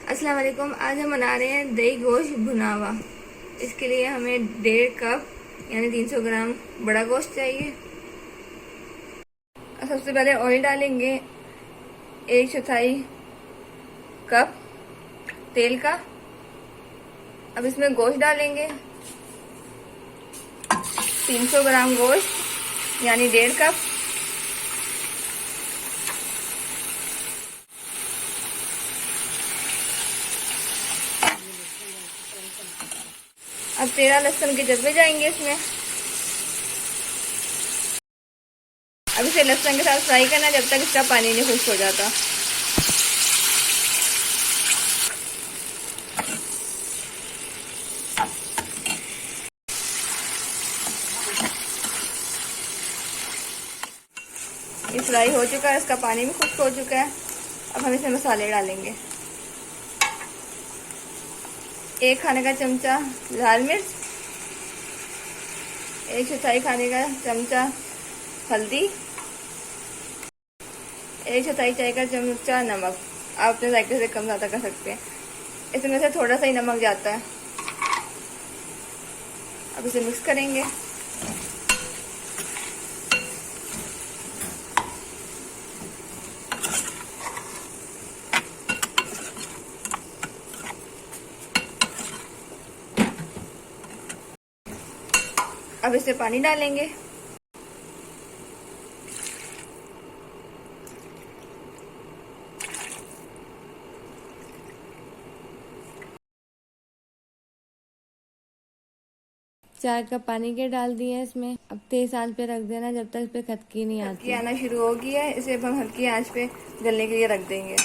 अस्सलाम वालेकुम। आज हम बना रहे हैं दही गोश्त भुनावा। इसके लिए हमें 1.5 कप यानी 300 ग्राम बड़ा गोश्त चाहिए। सबसे पहले ऑयल डालेंगे 1/4 कप तेल का। अब इसमें गोश्त डालेंगे 300 ग्राम गोश्त यानी 1.5 कप। अब 13 लहसुन के जज्बे जाएंगे इसमें। अब इसे लहसुन के साथ फ्राई करना जब तक इसका पानी नहीं खुश्क हो जाता। ये फ्राई हो चुका है, इसका पानी भी खुश्क हो चुका है। अब हम इसमें मसाले डालेंगे। 1 खाने का चमचा लाल मिर्च, 1/4 खाने का चमचा हल्दी, 1/4 चाय का चमचा नमक। आप अपने जायके से कम ज़्यादा कर सकते हैं। इसमें से थोड़ा सा ही नमक जाता है। अब इसे मिक्स करेंगे। अब इसमें पानी डालेंगे। चार कप पानी के डाल दिए इसमें। अब तेज आंच पे रख देना जब तक इस पे खटकी नहीं आती। खटकी आना शुरू हो गई है, इसे अब हम हल्की आंच पे गलने के लिए रख देंगे।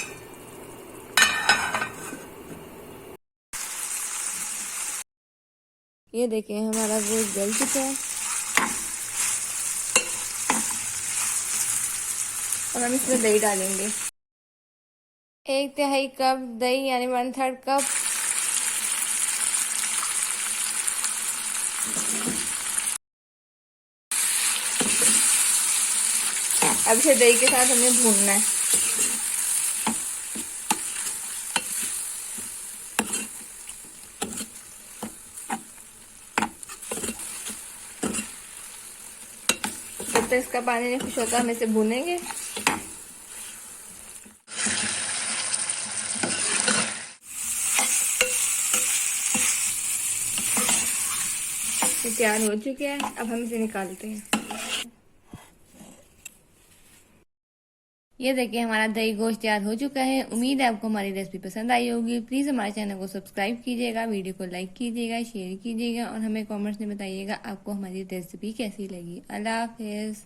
ये देखें हमारा गोश्त गल चुका है। और हम इसमें दही डालेंगे 1/3 कप दही यानी 1/3 कप। अब इसे दही के साथ हमें भूनना है। जब तक इसका पानी नहीं खुश होता हम इसे भूनेंगे। ये तैयार हो चुके हैं, अब हम इसे निकालते हैं। ये देखिए हमारा दही गोश्त तैयार हो चुका है। उम्मीद है आपको हमारी रेसिपी पसंद आई होगी। प्लीज़ हमारे चैनल को सब्सक्राइब कीजिएगा, वीडियो को लाइक कीजिएगा, शेयर कीजिएगा और हमें कमेंट्स में बताइएगा आपको हमारी रेसिपी कैसी लगी। अल्लाह हाफिज़।